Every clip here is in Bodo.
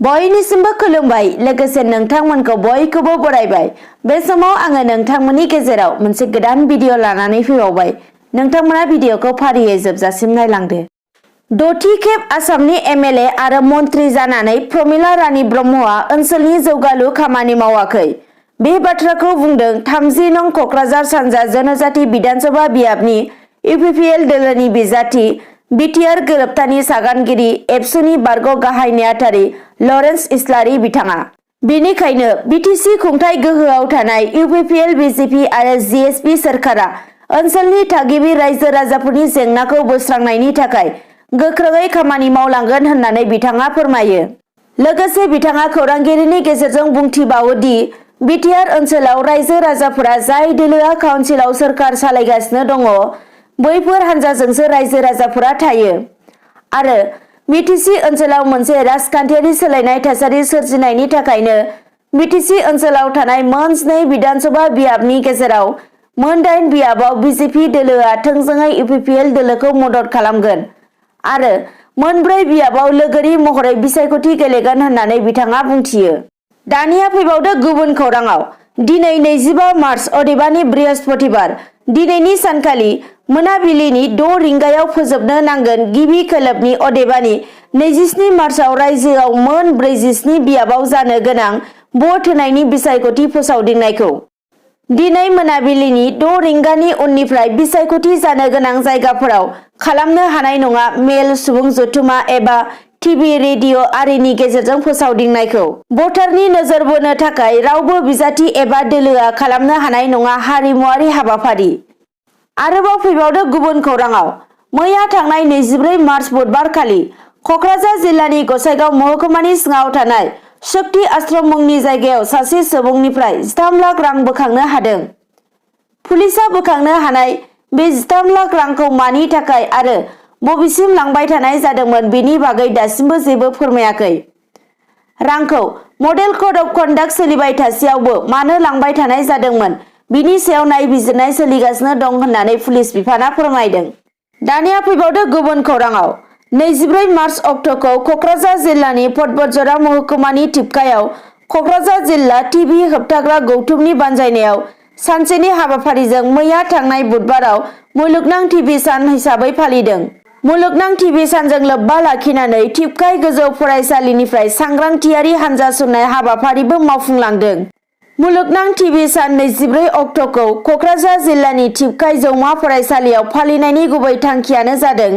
बयनिसिमबो खुलुमबाय लोगोसे नोंथांमोनखौ बयखौबो बरायबाय। बे समाव आङो नोंथांमोननि गेजेराव मोनसे गोदान भिडिअ लानानै फैबावबाय। नोंथांमोना भिडिअखौ फारियै जोबजासिम नायलांदो। दथि खेब आसामनि एमएलए आरो मन्त्रि जानानै प्रमिला रानी ब्रह्मआ ओनसोलनि जौगालु खामानि मावाखै। बे बाथ्राखौ बुंदों 30 नं कक्राझार सानजा जनजाति बिधानसभा बियाबनि इउपिपिएल दोलोनि बिजाथि बिटिआर गोरोबथानि सागानगिरि एबसुनि बारग' गाहाय नेहाथारि लरेन्स इस्लारि बिथाङा। बेनिखायनो बिटिसि खुंथाय गोहोआव थानाय इउपिपिएल बिजेपि आरो जिएसपि सोरखारा ओनसोलनि थागिबि रायजो राजाफोरनि जेंनाखौ बोस्रांनायनि थाखाय गोख्रोङै खामानि मावलांगोन होननानै बिथाङा फोरमायो। लोगोसे बिथाङा खौरांगिरिनि गेजेरजों बुंथिबावो दि बिटिआर ओनसोलाव रायजो राजाफोरा जाय दोलोआ काउन्सिलाव सोरखार सालायगासिनो दङ बैफोर हानजाजोंसो रायजो राजाफोरा थायो आरो बिटिसि ओनसोलाव मोनसे राजखान्थियारि सोलायनाय थासारि सोरजिनायनि थाखायनो बिटिसि ओनसोलाव थानाय मोन 2 बिधानसभा बियाबनि गेजेराव मोन 8 बियाबाव बिजेपि दोलोआ थोंजोङै इउपिपिएल दोलोखौ मदद खालामगोन आरो मोन 4 बियाबाव लोगोरि महरै बिसायख'थि गेलेगोन होननानै बिथाङा बुंथियो। दानिया फैबावदो गुबुन खौराङाव। दिनै 25 मार्च अदेबानि बृहस्पतिबार दिनैनि सानखालि मोनाबिलिनि 6 रिंगायाव फोजोबनो नांगोन गिबि खोलोबनि अदेबानि 27 मार्चआव रायजोआव मोन 47 बियाबाव जानो गोनां भट होनायनि बिसायख'थि फोसावदिंनायखौ। दिनै मोनाबिलिनि 6 रिंगानि उननिफ्राय बिसायख'थि जानो गोनां जायगाफोराव खालामनो हानाय नङा मेल सुबुं जथुमा एबा टिभि रेडिअ आरिनि गेजेरजों फोसावदिंनायखौ। भटारनि नोजोर बोनो थाखाय रावबो बिजाथि एबा दोलोआ खालामनो हानाय नङा हारिमुआरि हाबाफारि। आरोबाव फैबावदो गुबुन खौराङाव। मैया थांनाय 24 मार्च बुधबार खालि कक्राझार जिल्लानि गसाइगाव महकुमानि सिङाव थानाय शक्ति आश्रम मुंनि जायगायाव सासे सुबुंनिफ्राय 13 लाख रां बोखांनो हादों। पुलिसआ बोखांनो हानाय बे 13 लाख रांखौ मानि थाखाय आरो बबेसिम लांबाय थानाय जादोंमोन बेनि बागै दासिमबो जेबो फोरमायाखै। रांखौ मडेल कड अफ कन्डाक्ट सोलिबाय थासेयावबो मानो लांबाय थानाय जादोंमोन बिनि सायाव नायबिजिरनाय सोलिगासिनो दं होननानै पुलिस बिफाना फोरमायदों। दानिया फैबावदो गुबुन खौराङाव। 24 मार्च अक्ट'खौ कक्राझार जिल्लानि पटबजरा महकुमानि टिपकायाव कक्राझार जिल्ला टिभि होबथाग्रा गौथुमनि बानजायनायाव सानसेनि हाबाफारिजों मैया थांनाय बुधबाराव मुलुगनां टिभि सान हिसाबै फालिदों। मुलुगनां टिभि सानजों लोब्बा लाखिनानै टिपकाय गोजौ फरायसालिनिफ्राय सांग्रांथियारि हानजा सुरनाय हाबाफारिबो मावफुंलांदों। मुलुगनां टिभि सान 24 अक्ट'खौ कक्राझार जिल्लानि टिपकाय जौमा फरायसालियाव फालिनायनि गुबै थांखियानो जादों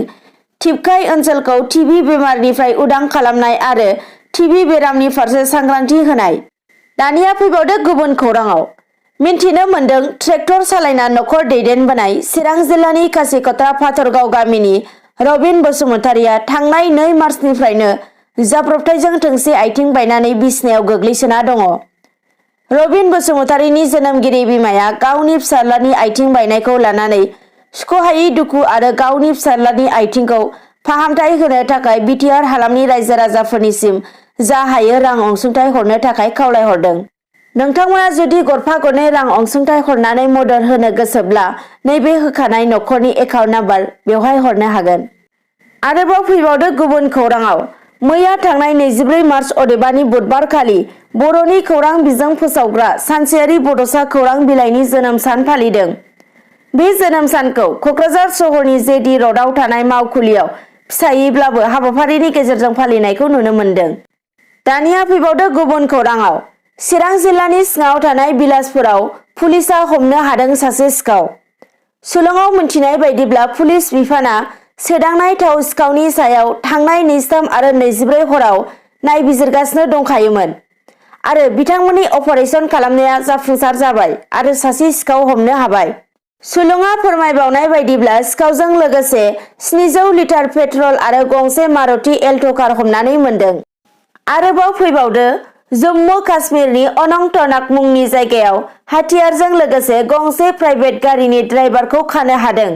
टिपकाय ओनसोलखौ टिभि बेमारनिफ्राय उदां खालामनाय आरो टिभि बेरामनि फारसे सांग्रांथि होनाय। दानिया फैबावदो गुबुन खौराङाव। मिन्थिनो मोन्दों ट्रेक्टर सालायना नखर दैदेनबोनाय चिरां जिल्लानि खासिकत्रा फाथरगाव गामिनि रबिन बसुमतारिया थांनाय 2 मार्चनिफ्रायनो जाब्रबथायजों थोंसे आथिं बायनानै बिसनायाव गोग्लैसोना दङ। रबिन बसुमतारिनि जोनोमगिरि बिमाया गावनि फिसाज्लानि आथिं बायनायखौ लानानै सुख'हायै दुखु आरो गावनि फिसाज्लानि आथिंखौ फाहामथाय होनो थाखाय बिटिआर हालामनि रायजो राजाफोरनिसिम जा हायो रां अनसुंथाइ हरनो थाखाय खावलायहरदों। नोंथांमोना जुदि गरफा गरनै रां अनसुंथाइ हरनानै मदद होनो गोसोब्ला नैबे होखानाय नखरनि एकाउन्ट नाम्बार बेवहाय हरनो हागोन। आरोबाव फैबावदो गुबुन खौराङाव। मैया थांनाय 24 मार्च अदेबानि बुधबार खालि बर'नि खौरां बिजों फोसावग्रा सानसेयारि बड'सा खौरां बिलाइनि जोनोम सान फालिदों। बे जोनोम सानखौ कक्राझार सहरनि जेडि रडआव थानाय मावखुलियाव फिसायैब्लाबो हाबाफारिनि गेजेरजों फालिनायखौ नुनो मोन्दों। दानिया फैबावदो गुबुन खौराङाव। चिरां जिल्लानि सिङाव थानाय बिलासपुराव पुलिसआ हमनो हादों सासे सिखाव। सुलुङाव मिथिनाय बायदिब्ला पुलिस बिफाना सोदांनाय थाव सिखावनि सायाव थांनाय 23 आरो 24 हराव नायबिजिरगासिनो दंखायोमोन आरो बिथांमोननि अपारेशन खालामनाया जाफुंसार जाबाय आरो सासे सिखाव हमनो हाबाय। सुलुङा फोरमायबावनाय बायदिब्ला सिखावजों लोगोसे 700 लिटार पेट्रल आरो गंसे मारुति एल्ट' कार हमनानै मोन्दों। आरोबाव फैबावदो जम्मु काश्मीरनि अनंतनाग मुंनि जायगायाव हाथियारजों लोगोसे गंसे प्राइभेट गारिनि ड्राइभारखौ खानो हादों।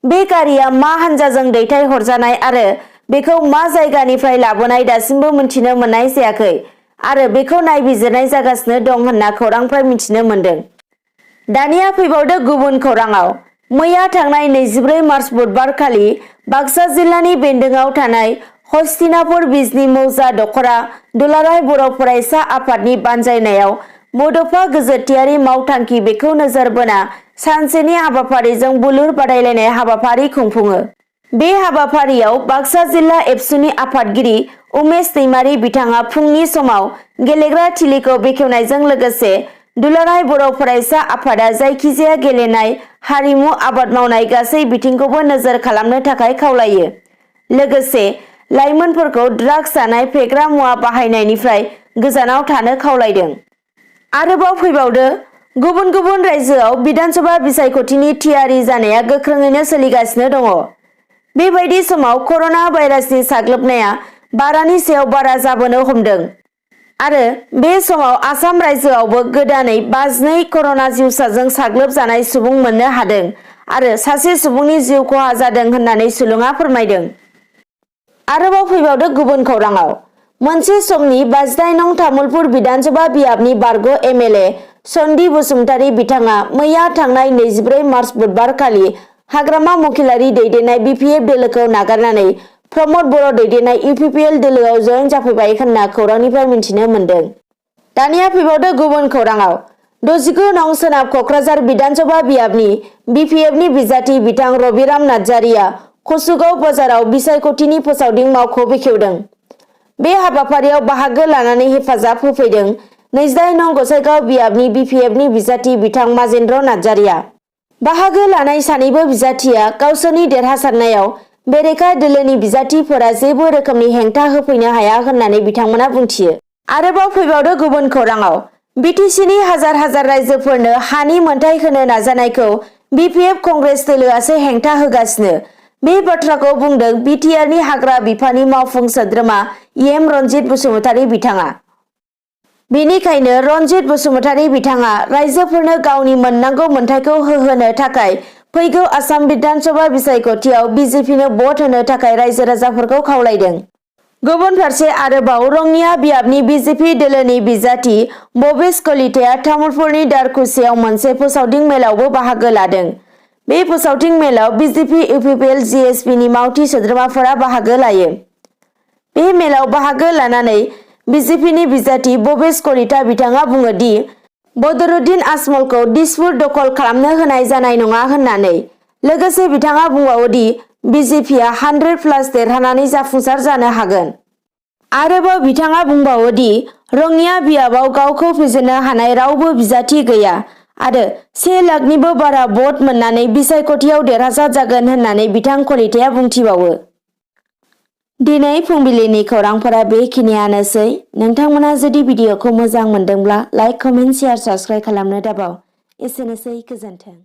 बे गारिया मा हानजाजों दैथायहरजानाय आरो बेखौ मा जायगानिफ्राय लाबोनाय दासिमबो मिथिनो मोननाय जायाखै आरो बेखौ नायबिजिरनाय जागासिनो दं होनना खौरांफ्राय मिथिनो मोन्दों। दानिया फैबावदो गुबुन खौराङाव। मैया थांनाय 24 मार्च बुधबार खालि बाक्सा जिल्लानि बेन्दोंआव थानाय हस्तिनापुर बिजनी मौजा दखरा दुलाराय बर' फरायसा आफादनि बानजायनायाव बड'फा गोजोरथियारि मावथांखि बेखौ नोजोर बोना सानसेनि हाबाफारिजों बुलुर बादायलायनाय हाबाफारि खुंफुङो। बे हाबाफारियाव बाक्सा जिल्ला एबसुनि आफादगिरि उमेश दैमारी बिथाङा फुंनि समाव गेलेग्रा थिलिखौ बेखेवनायजों लोगोसे दुलाराय बर' फरायसा आफादा जायखिजाया गेलेनाय, हारिमु, आबाद मावनाय गासै बिथिंखौबो नोजोर खालामनो थाखाय खावलायो। लोगोसे लाइमोनफोरखौ ड्राग्स जानाय, फेग्रा मुवा बाहायनायनिफ्राय गोजानाव थानो खावलायदों। आरोबाव फैबावदो, गुबुन गुबुन रायजोआव बिधानसभा बिसायख'थिनि थियारि जानाया गोख्रोङैनो सोलिगासिनो दङ। बेबायदि समाव कर'ना भाइरासनि साग्लोबनाया बारानि सायाव बारा जाबोनो हमदों आरो बे समाव आसाम रायजोआवबो गोदानै 52 कर'ना जिउसाजों साग्लोबजानाय सुबुं मोननो हादों आरो सासे सुबुंनि जिउ खहा जादों होननानै सुलुङा फोरमायदों। आरोबाव फैबावदो गुबुन खौराङाव, मोनसे समनि 28 नं तामुलपुर बिधानसभा बियाबनि बारग' एमएलए सन्दी बसुमतारी बिथाङा मैया थांनाय 24 मार्च बुधबार खालि हाग्रामा मखिलारि दैदेननाय बिपिएफ दोलोखौ नागारनानै प्रमद बर' दैदेननाय इउपिपिएल दोलोआव जयेन जाफैबाय होनना खौरांनिफ्राय मिथिनो मोन्दों। दानिया फैबावदो गुबुन खौराङाव, 69 नं सोनाब क'क्राझार बिधानसभा बियाबनि बिपिएफनि बिजाथि बिथां रबिराम नार्जारिया कसुगाव बाजाराव बिसायख'थिनि फोसावदिं मावख' बेखेवदों। बे हाबाफारियाव बाहागो लानानै हेफाजाब होफैदों 29 नं गसाइगाव बियाबनि बिपिएफनि बिजाथि बिथां माजेन्द्र नार्जारिया। बाहागो लानाय सानैबो बिजाथिया गावसोरनि देरहासारनायाव बेरेखा दोलोनि बिजाथिफोरा जेबो रोखोमनि हेंथा होफैनो हाया होननानै बिथांमोना बुंथियो। आरोबाव फैबावदो गुबुन खौराङाव, बिटिसिनि हाजार हाजार रायजोफोरनो हानि मोनथाय होनो नाजानायखौ बिपिएफ कंग्रेस दोलोआसो हेंथा होगासिनो। बे बाथ्राखौ बुंदों बिटिआरनि हाग्रा बिफाननि मावफुं सोद्रोमा एम रनजित बसुमतारी बिथाङा। बेनिखायनो रनजित बसुमतारी बिथाङा रायजोफोरनो गावनि मोननांगौ मोनथायखौ होहोनो थाखाय फैगौ आसाम बिधानसभा बिसायख'थियाव बिजेपिनो भट होनो थाखाय रायजो राजाफोरखौ खावलायदों। गुबुन फारसे आरोबाव रङिया बियाबनि बिजेपि दोलोनि बिजाथि भबेश कलिताया तामुलपुरनि दारखुसियाव मोनसे फोसावदिं मेलावबो बाहागो लादों। बे फोसावदिं मेलाव बिजेपि इउपिपिएल जिएसपिनि मावथि सोद्रोमाफोरा बाहागो लायो। बे मेलाव बाहागो लानानै बिजेपिनि बिजाथि भबेश कलिता बिथाङा बुङो दि बदरुद्दिन आजमलखौ दिसपुर दखल खालामनो होनाय जानाय नङा होननानै। लोगोसे बिथाङा बुंबावो दि बिजेपिआ 100+ देरहानानै जाफुंसार जानो हागोन। आरोबाव बिथाङा बुंबावो दि रङिया बियाबाव गावखौ फेजेननो हानाय रावबो बिजाथि गैया आरो 1 लाखनिबो बारा भट मोननानै बिसायख'थियाव देरहासार जागोन होननानै बिथां कलिताया बुंथिबावो। दिनै फुंबिलिनि खौरांफोरा बेखिनियानोसै। नोंथांमोना जुदि भिडिअखौ मोजां मोनदोंब्ला लाइक, कमेन्ट, शेयार, साबस्क्राइब खालामनो दाबाव। एसेनोसै, गोजोन्थों।